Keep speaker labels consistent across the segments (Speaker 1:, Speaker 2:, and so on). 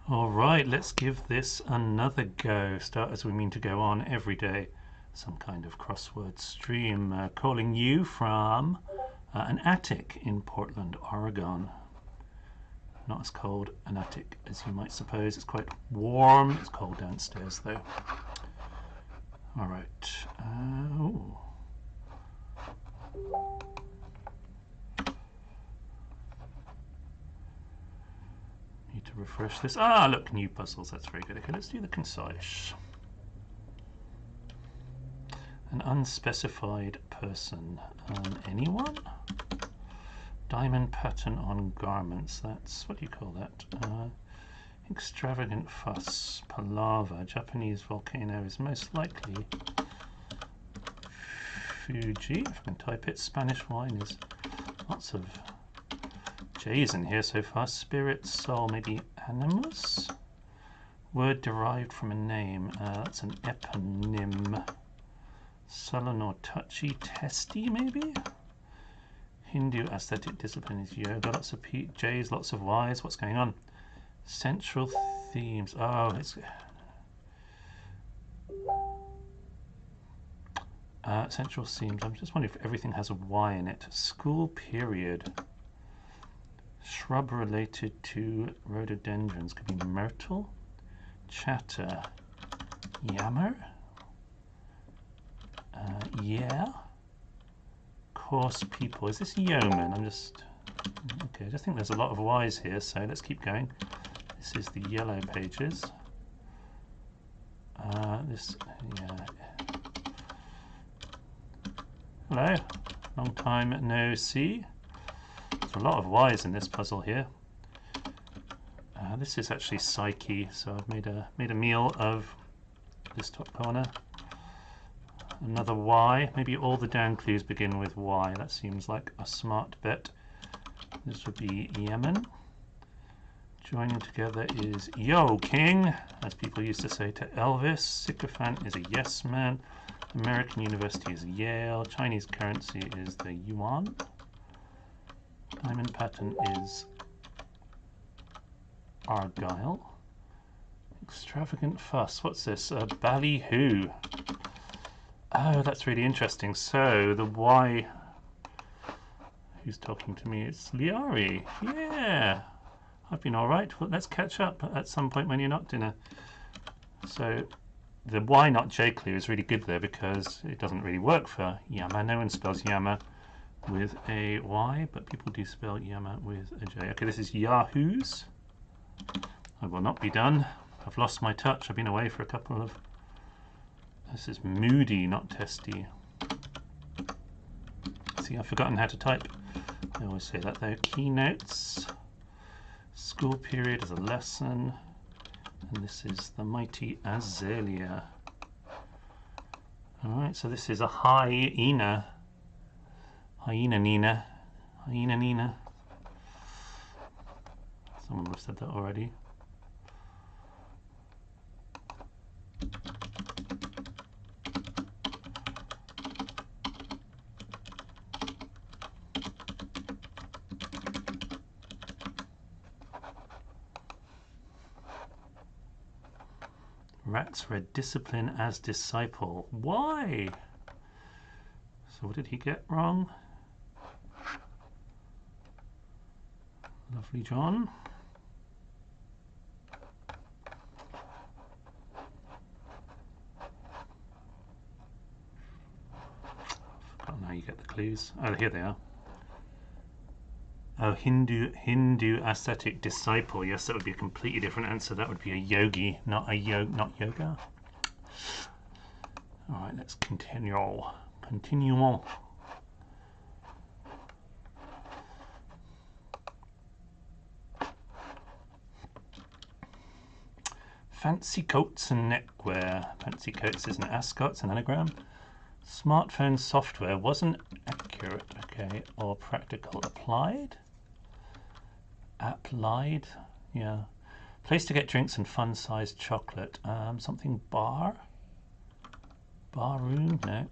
Speaker 1: Alright, let's give this another go. Start as we mean to go on every day. Some kind of crossword stream. Calling you from an attic in Portland, Oregon. Not as cold an attic as you might suppose. It's quite warm. It's cold downstairs though. Alright. Need to refresh this. Ah, look, new puzzles. That's very good. Okay, let's do the concise. An unspecified person. Anyone? Diamond pattern on garments. That's, what do you call that? Extravagant fuss. Palaver. Japanese volcano is most likely Fuji. If I can type it. Spanish wine is lots of J's in here so far. Spirit, soul, maybe animus. Word derived from a name. That's an eponym. Sullen or touchy. Testy, maybe? Hindu aesthetic discipline is yoga. Lots of J's, lots of Y's. What's going on? Central themes. Oh, it's central themes. I'm just wondering if everything has a Y in it. School period. Shrub related to rhododendrons. Could be myrtle. Chatter. Yammer. Yeah. Coarse people. Is this yeoman? Okay, I just think there's a lot of Y's here, so let's keep going. This is the yellow pages. Yeah. Hello. Long time no see. There's a lot of Y's in this puzzle here. This is actually Psyche, so I've made a meal of this top corner. Another Y. Maybe all the down clues begin with Y. That seems like a smart bet. This would be Yemen. Joining together is Yo King, as people used to say to Elvis. Sycophant is a yes man. American University is Yale. Chinese currency is the yuan. Diamond pattern is Argyle. Extravagant fuss. What's this? Ballyhoo. Oh, that's really interesting. So the Y, who's talking to me? It's Liari. Yeah, I've been all right. Well, let's catch up at some point when you're not dinner. So the Y not J clue is really good there because it doesn't really work for Yama. No one spells Yama with a Y, but people do spell Yama with a J. Okay, this is Yahoo's. I will not be done. I've lost my touch. I've been away for a couple of... This is moody, not testy. See, I've forgotten how to type. I always say that though. Keynotes. School period is a lesson. And this is the mighty Azalea. Alright, so this is a hyena. Hyena Nina. Hyena Nina. Someone would have said that already. Rats read discipline as disciple. Why? So what did he get wrong? Lovely John. I've forgotten how you get the clues. Oh, here they are. Oh, Hindu ascetic disciple. Yes, that would be a completely different answer. That would be a yogi, not yoga. All right, let's continue. Fancy coats and neckwear. Fancy coats is an ascot, it's an anagram. Smartphone software wasn't accurate, okay, or practical. Applied? Applied? Yeah. Place to get drinks and fun-sized chocolate. Something bar? Bar room? No.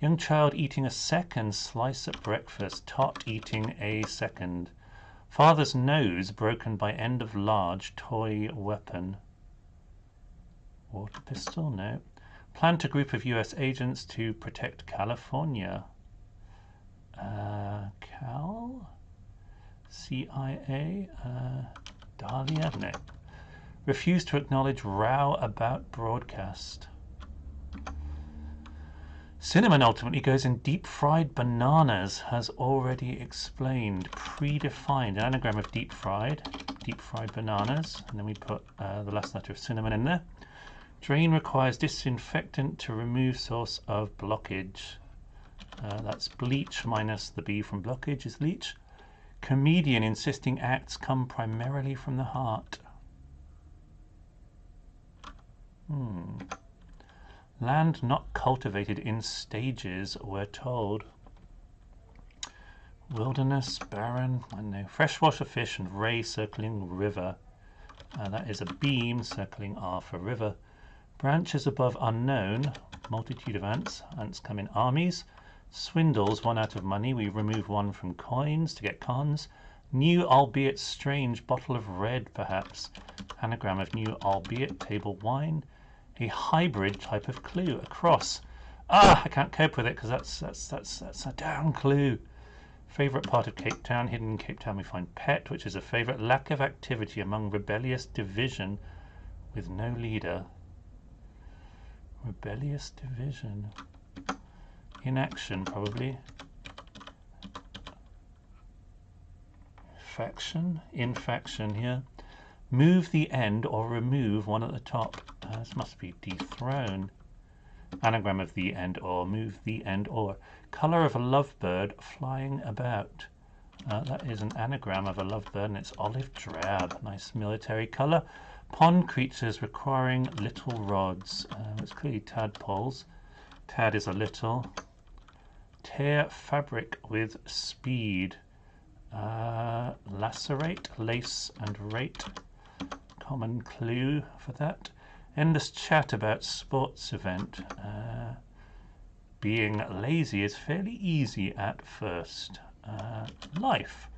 Speaker 1: Young child eating a second slice at breakfast. Tot eating a second. Father's nose broken by end of large toy weapon. Water pistol? No. Plant a group of US agents to protect California. Cal? CIA? Dahlia? No. Refuse to acknowledge row about broadcast. Cinnamon ultimately goes in deep-fried bananas, has already explained. Predefined. An anagram of deep-fried bananas. And then we put the last letter of cinnamon in there. Drain requires disinfectant to remove source of blockage. That's bleach minus the B from blockage is leach. Comedian insisting acts come primarily from the heart. Land not cultivated in stages, we're told. Wilderness, barren, I don't know. Freshwater fish and ray circling river. That is a beam circling R for river. Branches above unknown, multitude of ants. Ants come in armies. Swindles, 1 out of money. We remove 1 from coins to get cons. New, albeit strange, bottle of red, perhaps. Anagram of new, albeit, table wine. A hybrid type of clue, a cross. I can't cope with it because that's a down clue. Favourite part of Cape Town, hidden in Cape Town we find pet, which is a favourite. Lack of activity among rebellious division with no leader. Rebellious division. Inaction, probably. Faction? Infaction here. Move the end or remove 1 at the top. This must be dethrone. Anagram of the end or, move the end or. Colour of a lovebird flying about. That is an anagram of a lovebird and it's olive drab. Nice military colour. Pond creatures requiring little rods. It's clearly tadpoles. Tad is a little. Tear fabric with speed. Lacerate, lace and rate. Common clue for that. Endless chat about sports event. Being lazy is fairly easy at first. Life.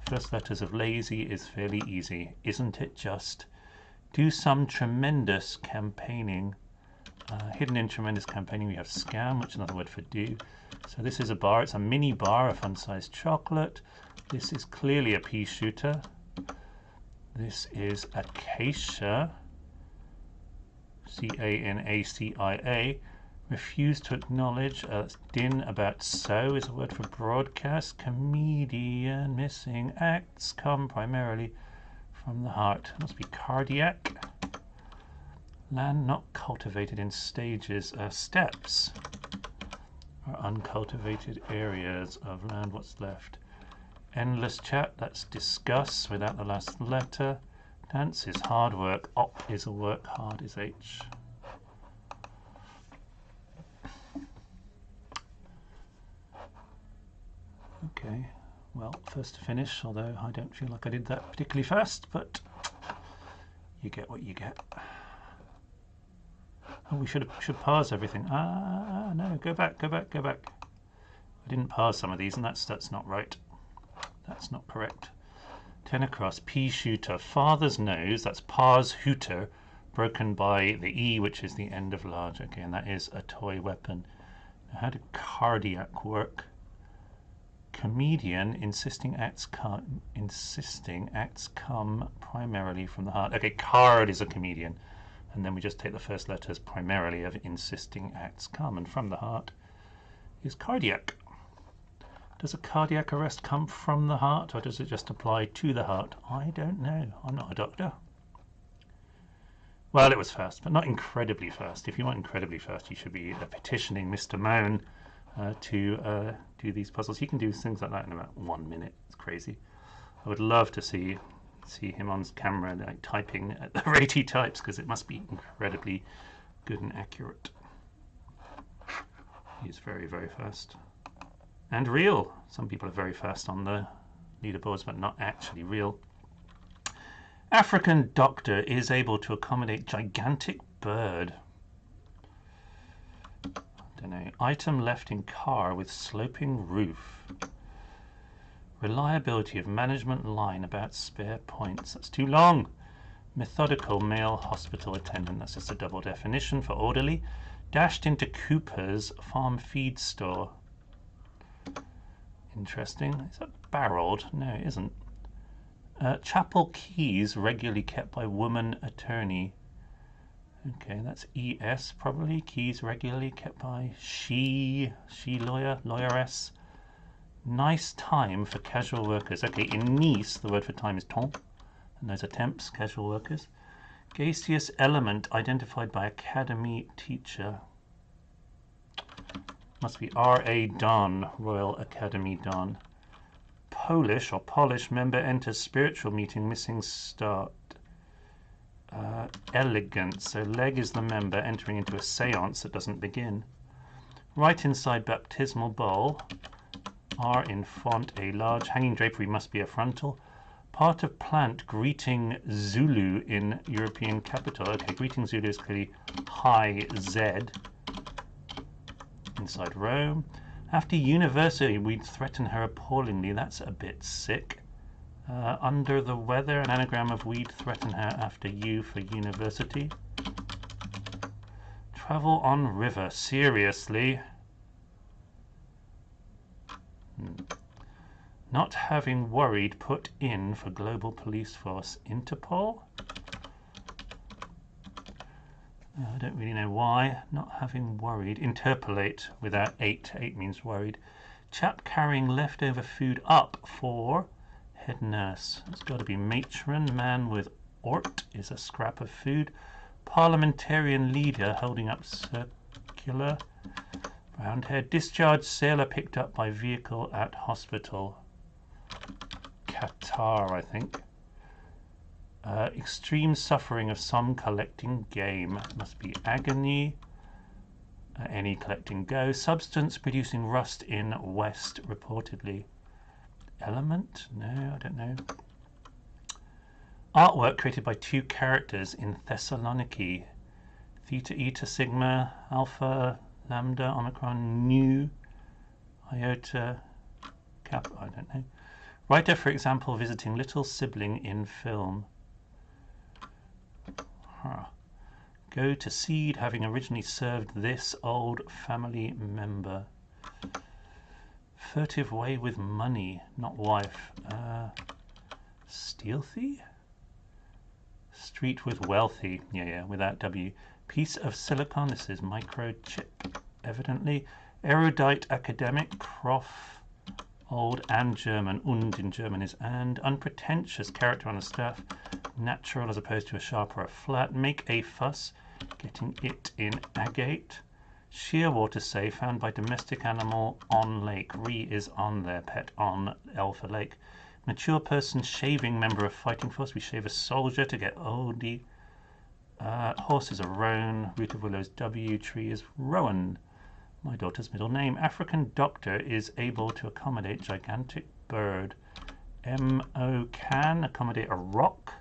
Speaker 1: First letters of lazy is fairly easy. Isn't it just? Do some tremendous campaigning. Hidden in tremendous campaigning we have scam, which is another word for do. So this is a bar. It's a mini bar, a fun-sized chocolate. This is clearly a pea shooter. This is acacia. C-A-N-A-C-I-A. Refuse to acknowledge. Din about so is a word for broadcast. Comedian missing acts come primarily from the heart. Must be cardiac. Land not cultivated in stages. Steppes are uncultivated areas of land. What's left? Endless chat. That's discuss without the last letter. Dance is hard work. Op is a work. Hard is H. Okay, well, first to finish, although I don't feel like I did that particularly fast, but you get what you get. Oh, we should parse everything. No, go back. I didn't parse some of these, and that's not right. That's not correct. 10 across, pea shooter. Father's nose, that's parse hooter, broken by the E, which is the end of large. Okay, and that is a toy weapon. Now, how did cardiac work? Comedian insisting acts come primarily from the heart. Okay, card is a comedian, and then we just take the first letters primarily of insisting acts come, and from the heart is cardiac. Does a cardiac arrest come from the heart, or does it just apply to the heart? I don't know. I'm not a doctor. Well, it was fast, but not incredibly fast. If you want incredibly fast, you should be petitioning Mr. Moan to do these puzzles. He can do things like that in about 1 minute. It's crazy. I would love to see him on camera like typing at the rate he types, because it must be incredibly good and accurate. He's very, very fast. And real. Some people are very fast on the leaderboards, but not actually real. African doctor is able to accommodate gigantic bird. Don't know. Item left in car with sloping roof. Reliability of management line about spare points. That's too long. Methodical male hospital attendant. That's just a double definition for orderly. Dashed into Cooper's farm feed store. Interesting. Is that barreled? No, it isn't. Chapel keys regularly kept by woman attorney. Okay, that's ES probably. Keys regularly kept by she lawyer, lawyeress. Nice time for casual workers. Okay, in Nice, the word for time is temps, and those are temps, casual workers. Gaseous element identified by academy teacher. Must be R.A. Don, Royal Academy Don. Polish or Polish member enters spiritual meeting missing start. Elegant, so leg is the member entering into a seance that doesn't begin. Right inside baptismal bowl. R in font, a large hanging drapery must be a frontal. Part of plant greeting Zulu in European capital. Okay, greeting Zulu is clearly high Z. Inside Rome. After university, we'd threaten her appallingly. That's a bit sick. Under the weather, an anagram of we'd threaten her after you for university. Travel on river. Seriously. Not having worried, put in for global police force. Interpol? I don't really know why. Not having worried. Interpolate without 8. 8 means worried. Chap carrying leftover food up for head nurse. It's got to be matron. Man with ort is a scrap of food. Parliamentarian leader holding up circular. Round head. Discharged sailor picked up by vehicle at hospital. Qatar, I think. Extreme suffering of some collecting game. Must be agony. Any collecting go. Substance producing rust in west, reportedly. Element? No, I don't know. Artwork created by 2 characters in Thessaloniki. Theta, Eta, Sigma, Alpha, Lambda, Omicron, Nu, Iota, Kappa, I don't know. Writer, for example, visiting little sibling in film. Go to seed, having originally served this old family member. Furtive way with money, not wife. Stealthy? Street with wealthy. Yeah, without W. Piece of silicon. This is microchip, evidently. Erudite academic. Prof. Old and German. Und in German is and. Unpretentious character on the staff. Natural as opposed to a sharp or a flat. Make a fuss. Getting it in agate. Shearwater say found by domestic animal on lake. Re is on there. Pet on. L for lake. Mature person shaving member of fighting force. We shave a soldier to get oldie. Horse is a roan. Root of willow is W. Tree is rowan. My daughter's middle name. African doctor is able to accommodate gigantic bird. M.O. can accommodate a rock.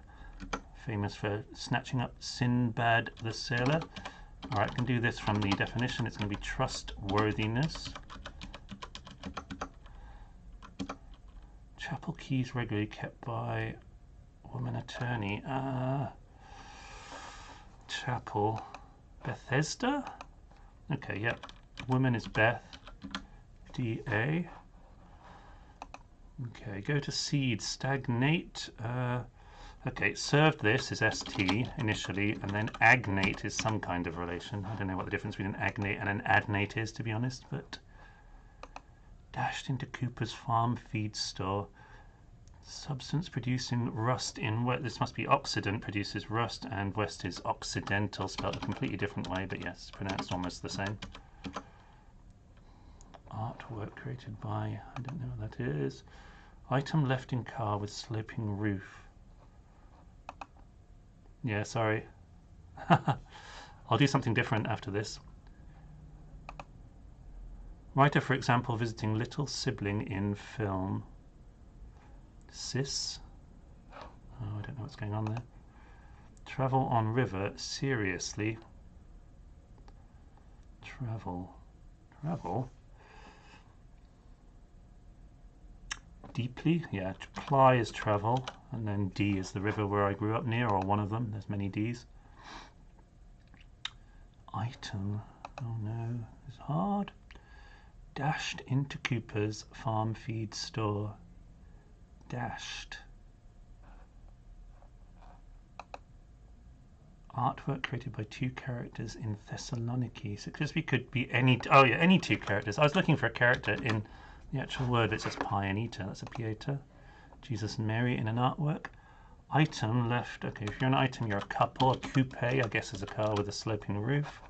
Speaker 1: Famous for snatching up Sinbad the sailor. Alright, I can do this from the definition. It's going to be trustworthiness. Chapel keys regularly kept by woman attorney. Chapel. Bethesda? Okay, yep. Woman is Beth. D.A. Okay, go to seed. Stagnate. Okay, served this is ST initially, and then agnate is some kind of relation. I don't know what the difference between an agnate and an adnate is, to be honest, but dashed into Cooper's farm feed store. Substance producing rust in west. This must be Occident produces rust, and west is occidental, spelled a completely different way, but yes, pronounced almost the same. Artwork created by, I don't know what that is. Item left in car with sloping roof. Yeah, sorry. I'll do something different after this. Writer, for example, visiting little sibling in film. Sis? Oh, I don't know what's going on there. Travel on river, seriously. Travel. deeply. Yeah, ply is travel, and then D is the river where I grew up near, or one of them. There's many D's. Item, oh no, it's hard. Dashed into Cooper's farm feed store. Dashed. Artwork created by two characters in Thessaloniki. So it could be any. Oh yeah, any two characters. I was looking for a character in the actual word. It says Pianita. That's a Pieta. Jesus and Mary in an artwork. Item left. Okay, if you're an item, you're a couple. A coupe, I guess, is a car with a sloping roof.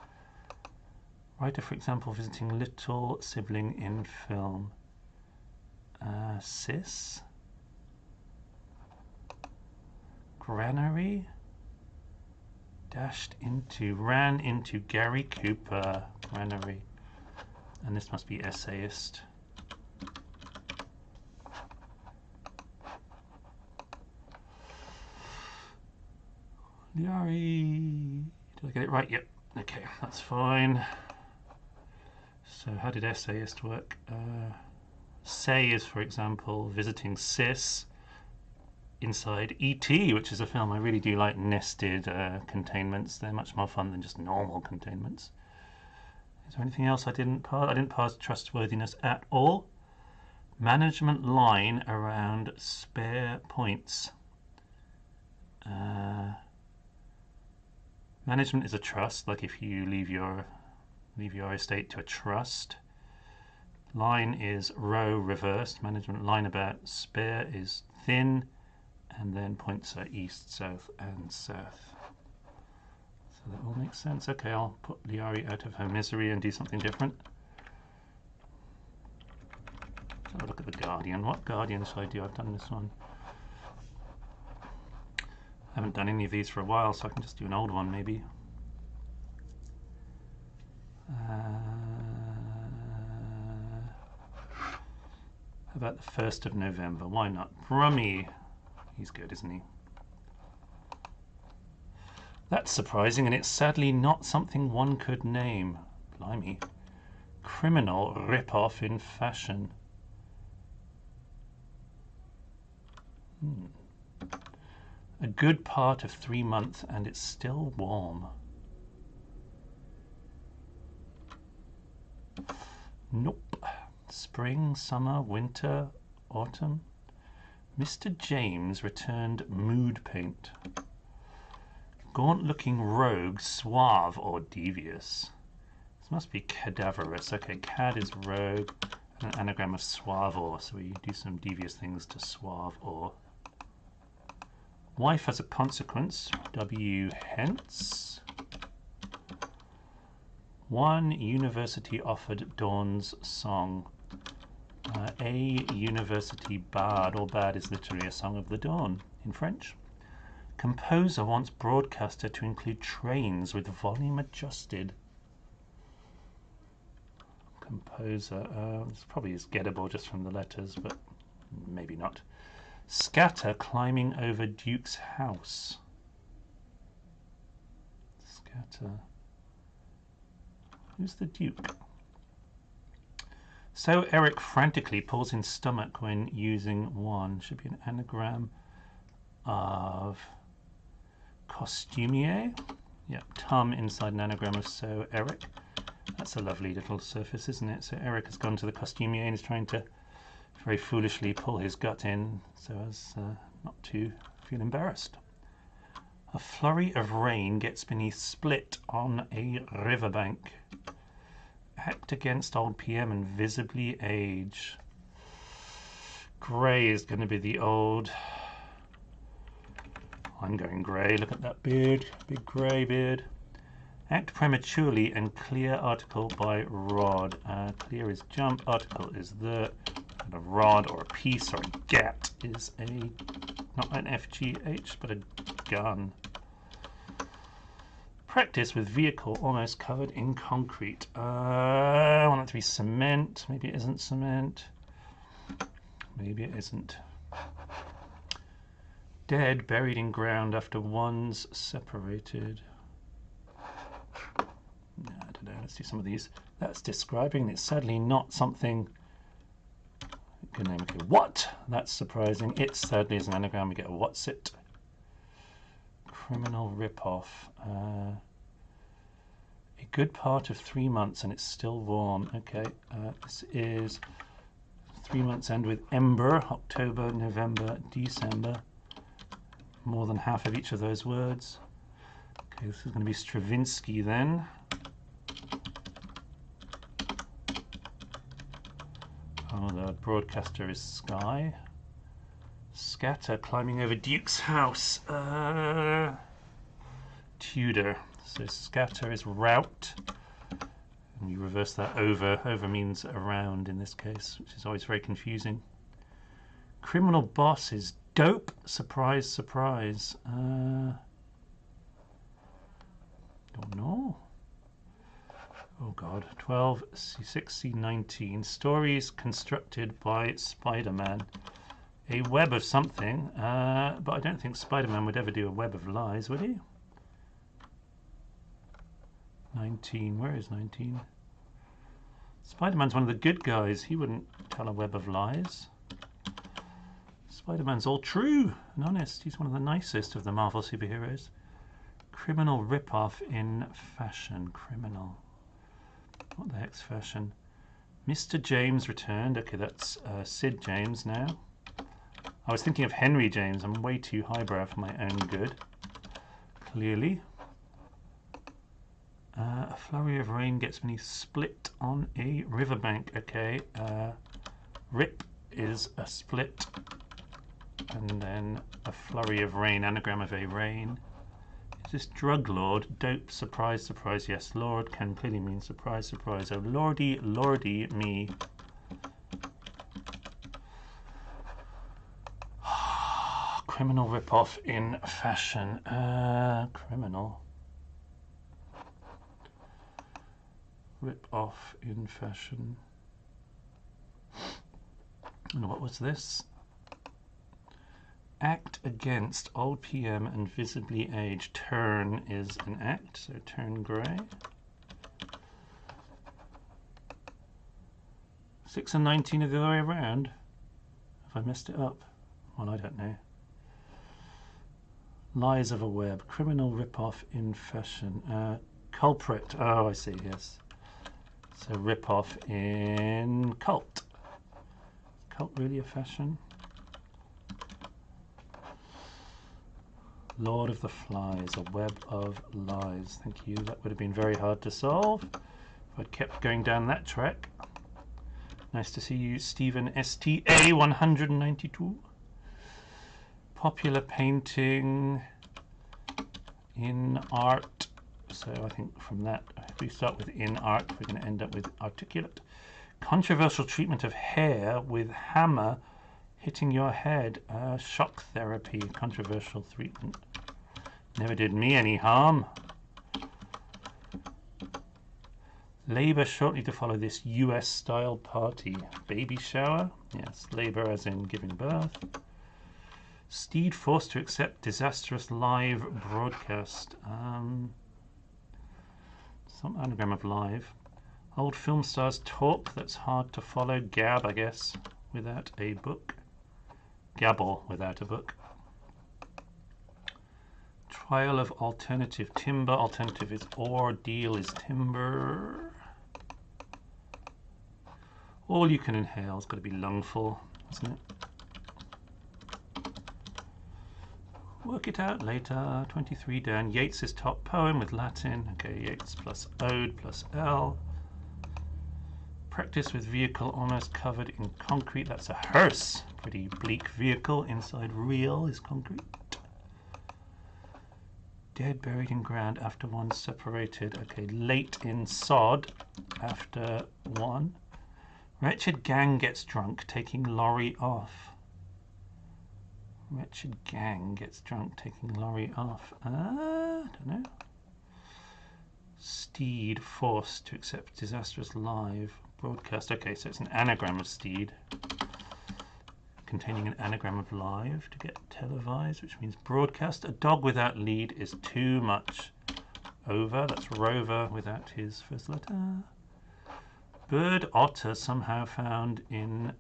Speaker 1: Writer, for example, visiting little sibling in film. Sis. Granary. Ran into Gary Cooper. Granary. And this must be essayist. Liari. Did I get it right? Yep. Okay, that's fine. So how did essayist work? Say is, for example, visiting Sis inside E.T., which is a film I really do like. Nested containments. They're much more fun than just normal containments. Is there anything else I didn't pass? I didn't pass trustworthiness at all. Management line around spare points. Management is a trust, like if you leave your estate to a trust. Line is row reversed. Management line about. Spare is thin, and then points are east, south, and south. So that all makes sense. Okay, I'll put Liari out of her misery and do something different. Let's have a look at the Guardian. What Guardian should I do? I've done this one. I haven't done any of these for a while, so I can just do an old one maybe. How about the 1st of November? Why not? Brummy. He's good, isn't he? That's surprising, and it's sadly not something one could name. Blimey. Criminal rip-off in fashion. A good part of 3 months, and it's still warm. Nope. Spring, summer, winter, autumn. Mr. James returned mood paint. Gaunt-looking rogue, suave or devious. This must be cadaverous. Okay, cad is rogue, and an anagram of suave or, so we do some devious things to suave or. Wife has a consequence. W hence. One university offered Dawn's song. A university bard, or bard is literally a song of the dawn in French. Composer wants broadcaster to include trains with volume adjusted. Composer, this probably is gettable just from the letters, but maybe not. Scatter climbing over Duke's house. Scatter. Who's the Duke? So Eric frantically pulls in stomach when using one. Should be an anagram of costumier. Yep, Tom inside an anagram of so Eric. That's a lovely little surface, isn't it? So Eric has gone to the costumier and is trying to very foolishly pull his gut in so as not to feel embarrassed. A flurry of rain gets beneath split on a riverbank. Act against old PM and visibly age. Grey is going to be the old. I'm going grey. Look at that beard. Big grey beard. Act prematurely and clear article by rod. Clear is jump. Article is the. And a rod or a piece or a gat is a. Not an FGH, but a gun. Practice with vehicle almost covered in concrete. I want it to be cement. Maybe it isn't cement. Maybe it isn't. Dead, buried in ground after one's separated. I don't know. Let's do some of these. That's describing. It's sadly not something. It Good name. Okay. What? That's surprising. It sadly is an anagram. We get a what's it. Criminal ripoff. A good part of 3 months and it's still warm. Okay. This is 3 months end with Ember. October, November, December. More than half of each of those words. Okay, this is going to be Stravinsky then. Oh, the broadcaster is Sky. Scatter climbing over Duke's house. Tudor. So scatter is route. And you reverse that over. Over means around in this case, which is always very confusing. Criminal boss is dope. Surprise, surprise. Don't know. Oh God, 12, C6, C19. Stories constructed by Spider-Man. A web of something, but I don't think Spider-Man would ever do a web of lies, would he? 19, where is 19? Spider-Man's one of the good guys. He wouldn't tell a web of lies. Spider-Man's all true and honest. He's one of the nicest of the Marvel superheroes. Criminal ripoff in fashion. Criminal. What the heck's fashion? Mr. James returned. Okay, that's Sid James now. I was thinking of Henry James. I'm way too highbrow for my own good. Clearly. A flurry of rain gets me split on a riverbank. Okay. Rip is a split. And then a flurry of rain. Anagram of a rain. Is this drug lord? Dope, surprise, surprise. Yes, lord can clearly mean surprise, surprise. Oh, lordy, lordy me. Criminal ripoff in fashion. Criminal. Rip-off in fashion. And what was this? Act against old PM and visibly aged. Turn is an act, so turn grey. 6 and 19 are the other way around. Have I messed it up? Well, I don't know. Lies of a web. Criminal rip-off in fashion. Culprit. Oh, I see, yes. So rip-off in cult. Is cult really a fashion? Lord of the Flies, a web of lies. Thank you. That would have been very hard to solve if I'd kept going down that track. Nice to see you, Stephen STA 192. Popular painting in art. So I think from that, if we start with in art, we're going to end up with articulate. Controversial treatment of hair with hammer hitting your head. Shock therapy. Controversial treatment. Never did me any harm. Labour shortly to follow this US style party. Baby shower. Yes, labour as in giving birth. Steed forced to accept disastrous live broadcast. Some anagram of live. Old film stars talk that's hard to follow. Gab, I guess, without a book. Gabble without a book. Trial of alternative timber. Alternative is ordeal is timber. All you can inhale. It's got to be lungful, isn't it? Work it out later. 23 down. Yeats's top poem with Latin. Okay, Yeats plus ode plus L. Practice with vehicle almost covered in concrete. That's a hearse. Pretty bleak vehicle. Inside real is concrete. Dead buried in ground after one separated. Okay, late in sod after one. Wretched gang gets drunk taking lorry off. Wretched gang gets drunk taking lorry off. I don't know. Steed forced to accept disastrous live broadcast. Okay, so it's an anagram of steed containing an anagram of live to get televised, which means broadcast. A dog without lead is too much. Over, that's rover without his first letter. Bird otter somehow found in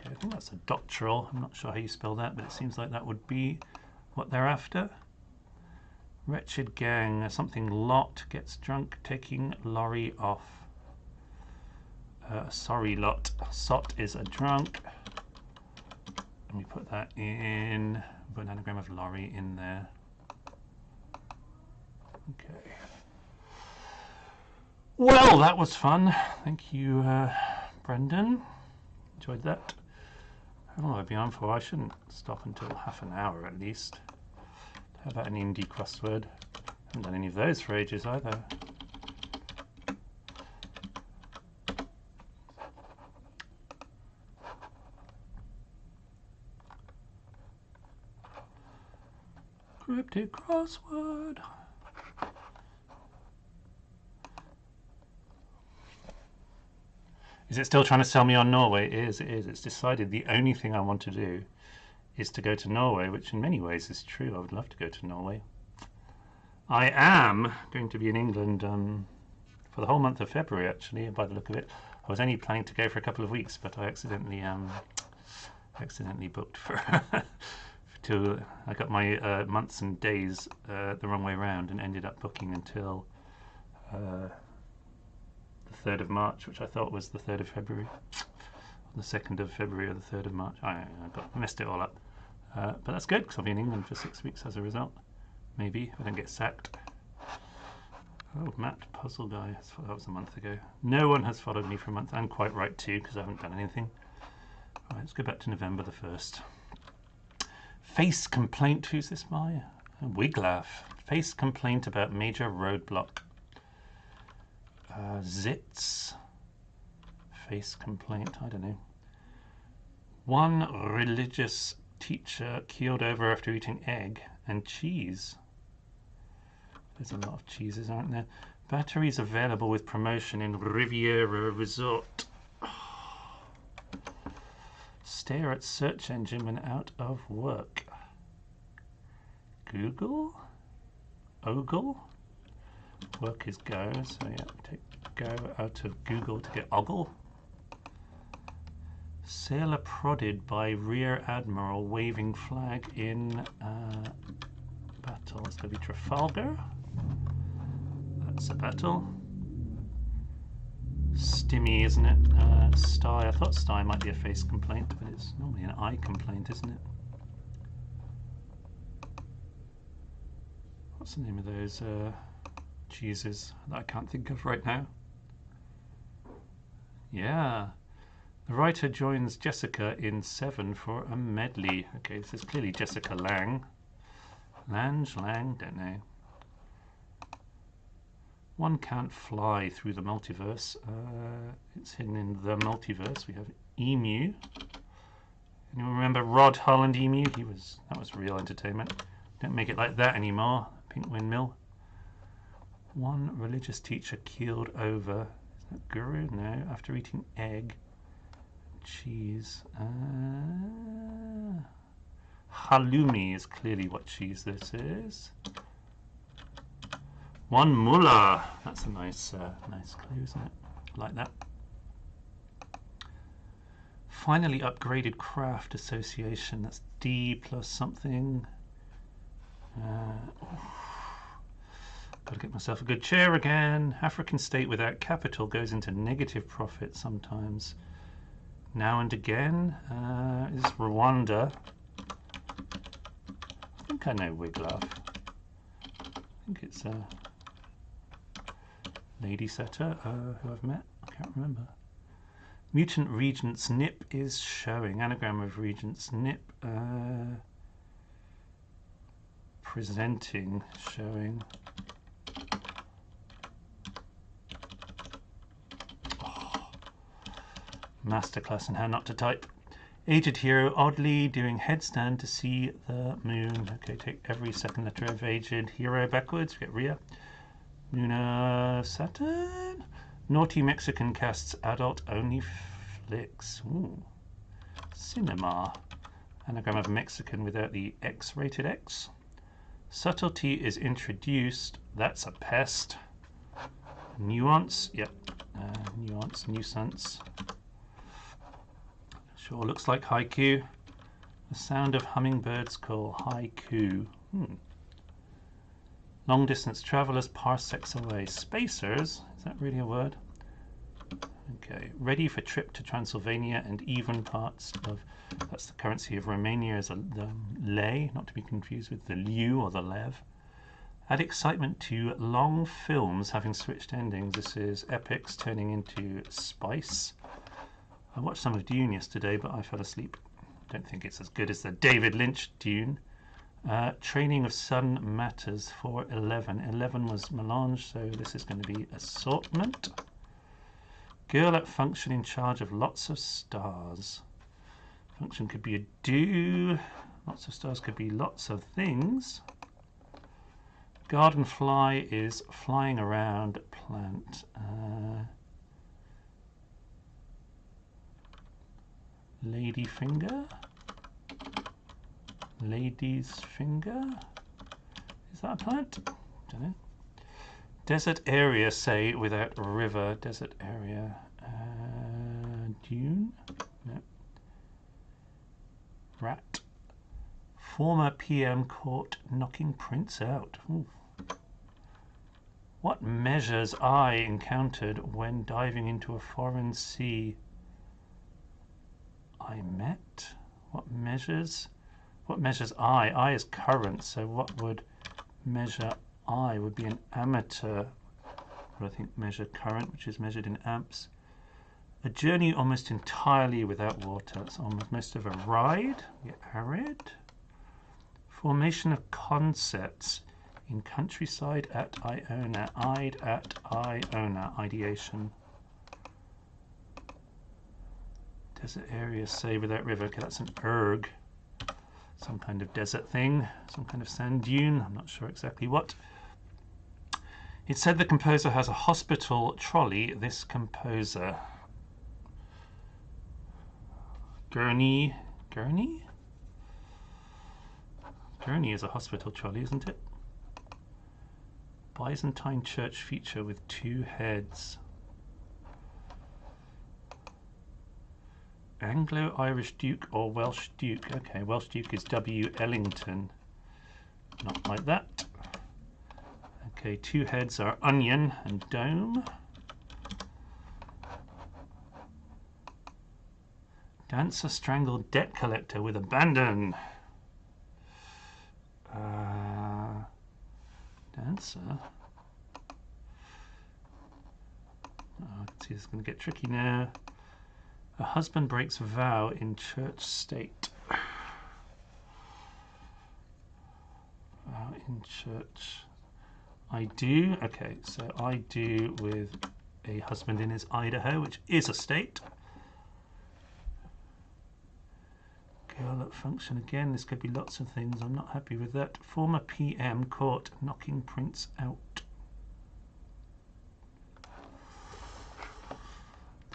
Speaker 1: Okay, I think that's a doctoral. I'm not sure how you spell that, but it seems like that would be what they're after. Wretched gang, something lot gets drunk, taking lorry off. Sorry lot. Sot is a drunk. Let me put that in. Put an anagram of lorry in there. Okay. Well, that was fun. Thank you, Brendan. Enjoyed that. How long have I been on for? I shouldn't stop until half an hour at least. How about an indie crossword? Haven't done any of those for ages either. Cryptic crossword. Is it still trying to sell me on Norway? It is, it is. It's decided the only thing I want to do is to go to Norway, which in many ways is true. I would love to go to Norway. I am going to be in England for the whole month of February, actually, by the look of it. I was only planning to go for a couple of weeks, but I accidentally booked for I got my months and days the wrong way around and ended up booking until the 3rd of March, which I thought was the 3rd of February. The 2nd of February or the 3rd of March. I messed it all up. But that's good, because I'll be in England for 6 weeks as a result. Maybe, if I don't get sacked. Oh, Matt, Puzzle Guy. That was a month ago. No one has followed me for a month. I'm quite right too, because I haven't done anything. Alright, let's go back to November the 1st. Face complaint. Who's this by? Wiglaf. Face complaint about major roadblock. Zits. Face complaint. I don't know. One religious teacher keeled over after eating egg and cheese. There's a lot of cheeses, aren't there? Batteries available with promotion in Riviera Resort. Stare at search engine when out of work. Google? Ogle? Work is go, so yeah, take go out of Google to get ogle. Sailor prodded by Rear Admiral waving flag in battle. It's going to be Trafalgar. That's a battle. Stimmy, isn't it? Sty. I thought Sty might be a face complaint, but it's normally an eye complaint, isn't it? What's the name of those cheeses that I can't think of right now? Yeah. The writer joins Jessica in 7 for a medley. Okay, this is clearly Jessica Lang. Lang, don't know. One can't fly through the multiverse. It's hidden in the multiverse. We have Emu. Anyone remember Rod Holland Emu? That was real entertainment. Don't make it like that anymore. Pink Windmill. One religious teacher keeled over. Is that Guru? No. After eating egg. Cheese. Halloumi is clearly what cheese this is. One mullah. That's a nice clue, isn't it? I like that. Finally upgraded craft association. That's D plus something. Gotta get myself a good chair again. African state without capital goes into negative profit sometimes. Now and again. Is Rwanda. I think I know Wiglaf. I think it's Lady Setter, who I've met. I can't remember. Mutant Regent's Nip is showing. Anagram of Regent's Nip. Presenting, showing. Oh. Masterclass in how not to type. Aged hero oddly doing headstand to see the moon. Okay, take every second letter of aged hero backwards. We get Rhea. Luna Saturn. Naughty Mexican casts adult only flicks. Ooh. Cinema. Anagram of Mexican without the X-rated X. Subtlety is introduced. That's a pest. Nuance. Yep. Nuance. Nuisance. Sure looks like haiku. The sound of hummingbirds call haiku. Long distance travelers parsecs away. Spacers? Is that really a word? Okay. Ready for trip to Transylvania and even parts of, that's the currency of Romania, is the lei, not to be confused with the liu or the lev. Add excitement to long films having switched endings. This is epics turning into spice. I watched some of Dune yesterday, but I fell asleep. Don't think it's as good as the David Lynch Dune. Training of Sun matters for 11. 11 was melange, so this is going to be assortment. Girl at function in charge of lots of stars. Function could be a do. Lots of stars could be lots of things. Garden fly is flying around plant. Lady finger. Lady's finger. Is that a plant? Don't know. Desert area, say without river. Desert area. Dune? No. Rat. Former PM caught knocking prints out. Ooh. What measures I encountered when diving into a foreign sea? I met? What measures? What measures I? I is current, so what would measure I? Would be an amateur. What I think measure current, which is measured in amps. A journey almost entirely without water. It's almost most of a ride. Arid. Formation of concepts in countryside at Iona. I'd at Iona. Ideation. Desert area, say without river. Okay, that's an erg. Some kind of desert thing. Some kind of sand dune. I'm not sure exactly what. It said the composer has a hospital trolley. This composer. Gurney. Gurney? Gurney is a hospital trolley, isn't it? Byzantine church feature with 2 heads. Anglo-Irish Duke or Welsh Duke? Okay, Welsh Duke is W. Ellington. Not like that. Okay, 2 heads are onion and dome. Dancer strangled debt collector with abandon. Dancer. Oh, I can see this is going to get tricky now. A husband breaks vow in church state. Vow in church. I do. Okay, so I do with a husband in his Idaho, which is a state. Girl at function again. This could be lots of things. I'm not happy with that. Former PM caught knocking prints out.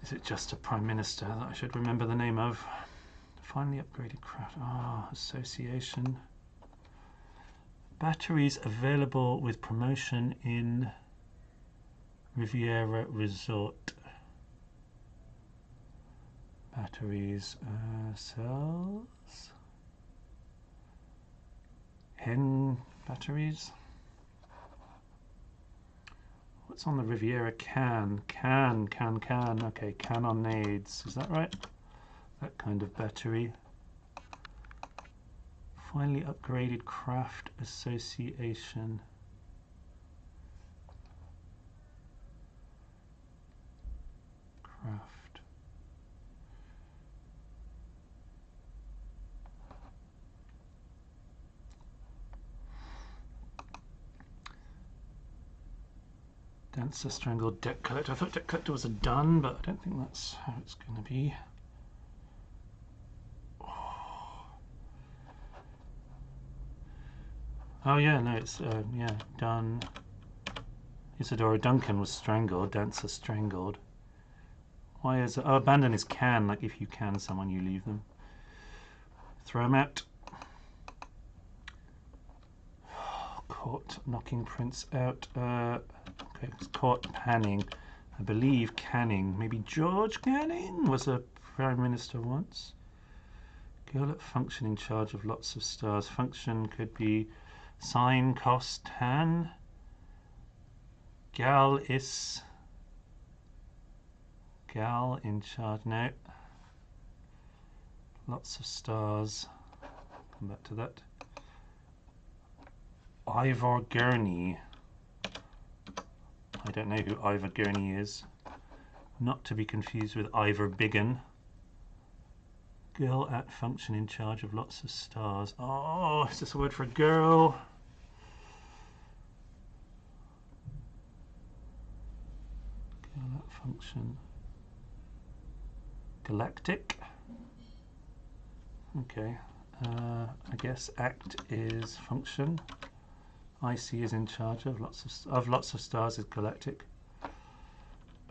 Speaker 1: Is it just a prime minister that I should remember the name of? Finally upgraded craft. Association. Batteries available with promotion in Riviera Resort. Batteries, cells. Hen batteries. What's on the Riviera? Can. Okay, cannonades. Is that right? That kind of battery. Finally upgraded craft association. Craft. Dancer strangled debt collector. I thought debt collector was a done, but I don't think that's how it's going to be. Oh yeah, no, it's yeah, done. Isadora Duncan was strangled. Dancer strangled. Why is it? Oh, abandon is can. Like if you can someone, you leave them. Throw them out. Caught knocking prints out. Okay, it's caught panning. I believe Canning. Maybe George Canning was a prime minister once. Girl at function in charge of lots of stars. Function could be sign, cost, tan. Gal is. Gal in charge. No. Lots of stars. Come back to that. Ivor Gurney. I don't know who Ivor Gurney is. Not to be confused with Ivor Biggin. Girl at function in charge of lots of stars. Oh, is this a word for a girl? Girl at function. Galactic. Okay. I guess act is function. IC is in charge of lots of stars is galactic.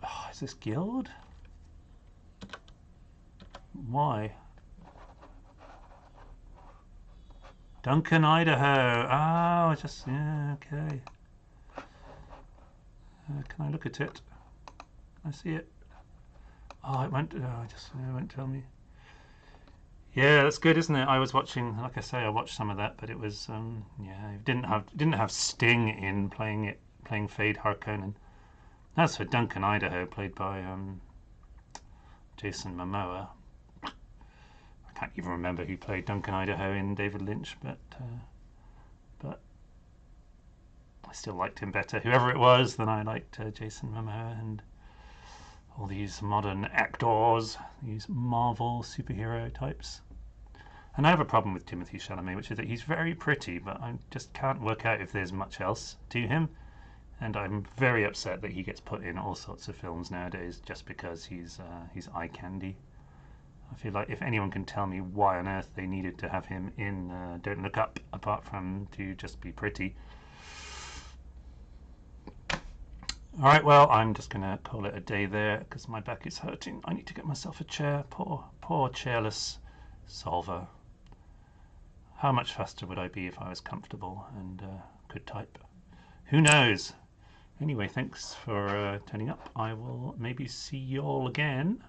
Speaker 1: Oh, is this guild? Why? Duncan, Idaho. Oh, just yeah, okay. Can I look at it? Can I see it? Oh, it won't. It won't tell me. Yeah, that's good, isn't it? I was watching, like I say, I watched some of that, but it was, yeah, it didn't have Sting in playing Fade Harkonnen. That's for Duncan, Idaho, played by Jason Momoa. I can't even remember who played Duncan, Idaho in David Lynch, but I still liked him better, whoever it was, than I liked Jason Momoa and all these modern actors, these Marvel superhero types. And I have a problem with Timothée Chalamet, which is that he's very pretty, but I just can't work out if there's much else to him. And I'm very upset that he gets put in all sorts of films nowadays just because he's eye candy. I feel like if anyone can tell me why on earth they needed to have him in Don't Look Up, apart from to just be pretty. Alright, well, I'm just going to call it a day there because my back is hurting. I need to get myself a chair. Poor chairless solver. How much faster would I be if I was comfortable and could type? Who knows? Anyway, thanks for turning up. I will maybe see you all again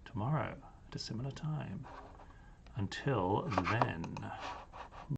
Speaker 1: tomorrow at a similar time. Until then.